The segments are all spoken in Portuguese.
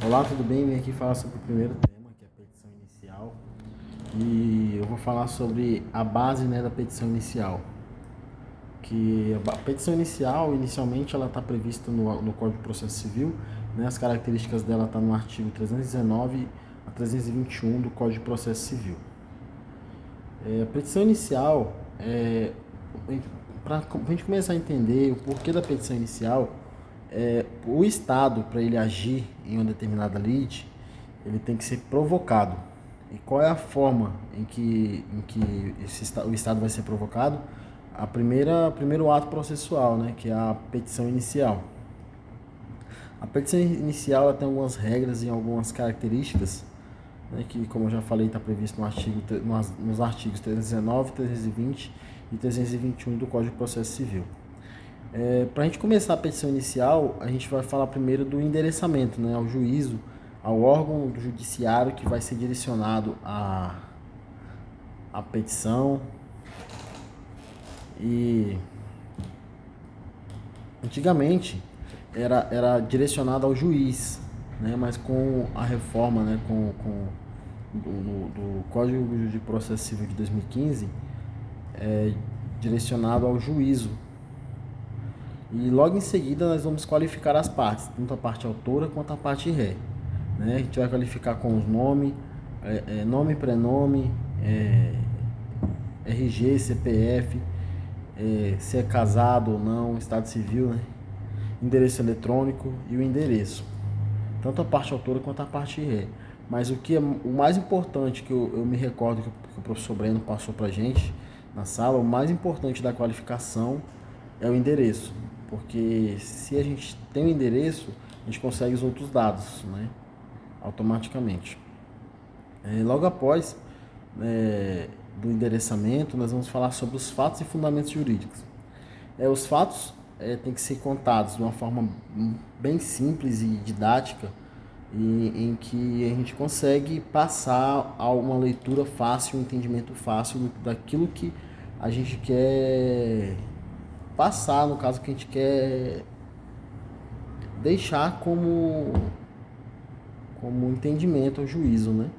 Olá, tudo bem? Vim aqui falar sobre o primeiro tema, que é a petição inicial. E eu vou falar sobre a base, né, da petição inicial. Que a petição inicial, inicialmente, ela está prevista no Código de Processo Civil, né? As características dela estão no artigo 319 a 321 do Código de Processo Civil. A petição inicial, para a gente começar a entender o porquê da petição inicial, o Estado, para ele agir em uma determinada lide, ele tem que ser provocado. E qual é a forma em que o Estado vai ser provocado? Primeiro ato processual, né, que é a petição inicial. A petição inicial ela tem algumas regras e algumas características, né, que, como eu já falei, está previsto nos artigos 319, 320 e 321 do Código de Processo Civil. Para a gente começar a petição inicial, a gente vai falar primeiro do endereçamento, né, ao juízo, ao órgão do judiciário que vai ser direcionado a petição. E antigamente era direcionado ao juiz, né, mas com a reforma, né, do Código de Processo Civil de 2015, é direcionado ao juízo. E logo em seguida nós vamos qualificar as partes, tanto a parte autora quanto a parte ré. Né? A gente vai qualificar com os nomes, nome, prenome, RG, CPF, se é casado ou não, estado civil, né? Endereço eletrônico e o endereço. Tanto a parte autora quanto a parte ré. Mas o mais importante que eu me recordo que o professor Breno passou pra gente na sala, o mais importante da qualificação é o endereço. Porque se a gente tem o endereço, a gente consegue os outros dados, né, automaticamente. Logo após do endereçamento, nós vamos falar sobre os fatos e fundamentos jurídicos. Os fatos têm que ser contados de uma forma bem simples e didática, em que a gente consegue passar a uma leitura fácil, um entendimento fácil daquilo que a gente quer passar, no caso que a gente quer deixar como entendimento ao juízo, né?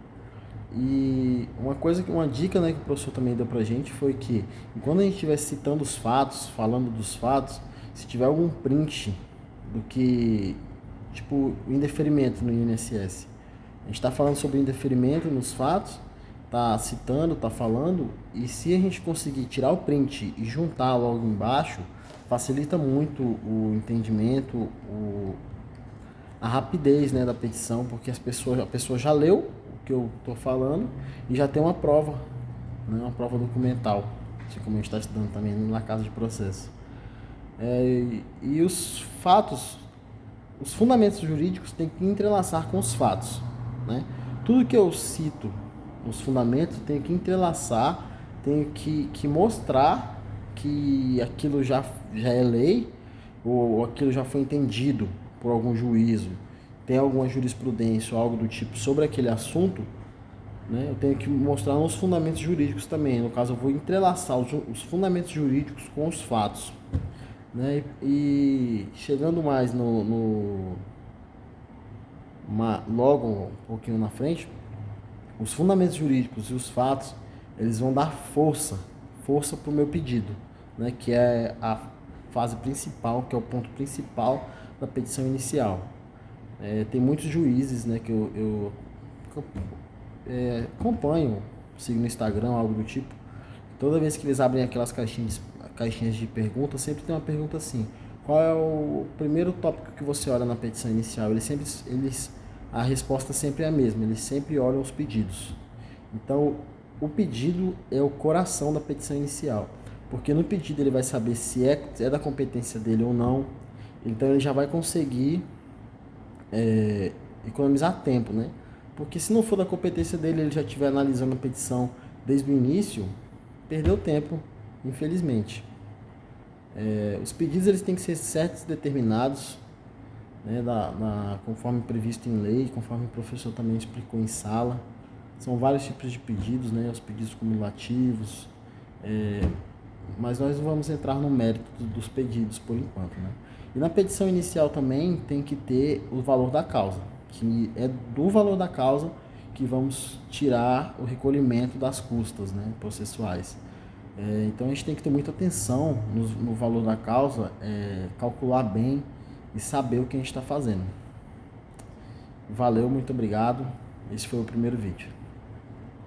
E uma dica, né, que o professor também deu pra gente foi que quando a gente estiver citando os fatos, falando dos fatos, se tiver algum print do que, tipo, o indeferimento no INSS, a gente está falando sobre indeferimento nos fatos, tá citando, tá falando, e se a gente conseguir tirar o print e juntar logo embaixo, facilita muito o entendimento, a rapidez, né, da petição, porque a pessoa já leu o que eu estou falando e já tem uma prova, né, uma prova documental, assim como a gente está estudando também na casa de processo. E os fatos, os fundamentos jurídicos têm que entrelaçar com os fatos, né? Tudo que eu cito nos fundamentos tem que entrelaçar, tem que mostrar que aquilo já é lei ou aquilo já foi entendido por algum juízo, tem alguma jurisprudência ou algo do tipo sobre aquele assunto, né? Eu tenho que mostrar nos fundamentos jurídicos também. No caso, eu vou entrelaçar os fundamentos jurídicos com os fatos, né? E chegando mais logo um pouquinho na frente, os fundamentos jurídicos e os fatos, eles vão dar força para o meu pedido, né? Que é a fase principal, que é o ponto principal da petição inicial. Tem muitos juízes, né, que eu acompanho, sigo no Instagram, algo do tipo. Toda vez que eles abrem aquelas caixinhas de perguntas, sempre tem uma pergunta assim: qual é o primeiro tópico que você olha na petição inicial? A resposta sempre é a mesma, eles sempre olham os pedidos. Então, o pedido é o coração da petição inicial, porque no pedido ele vai saber se é da competência dele ou não, então ele já vai conseguir economizar tempo, né? Porque se não for da competência dele, ele já estiver analisando a petição desde o início, perdeu tempo, infelizmente. Os pedidos eles têm que ser certos e determinados, né, conforme previsto em lei, conforme o professor também explicou em sala. São vários tipos de pedidos, né, os pedidos cumulativos, mas nós não vamos entrar no mérito dos pedidos por enquanto, né? E na petição inicial também tem que ter o valor da causa. que é do valor da causa que vamos tirar o recolhimento das custas, né, processuais. Então a gente tem que ter muita atenção no valor da causa, calcular bem e saber o que a gente está fazendo. Valeu, muito obrigado. Esse foi o primeiro vídeo.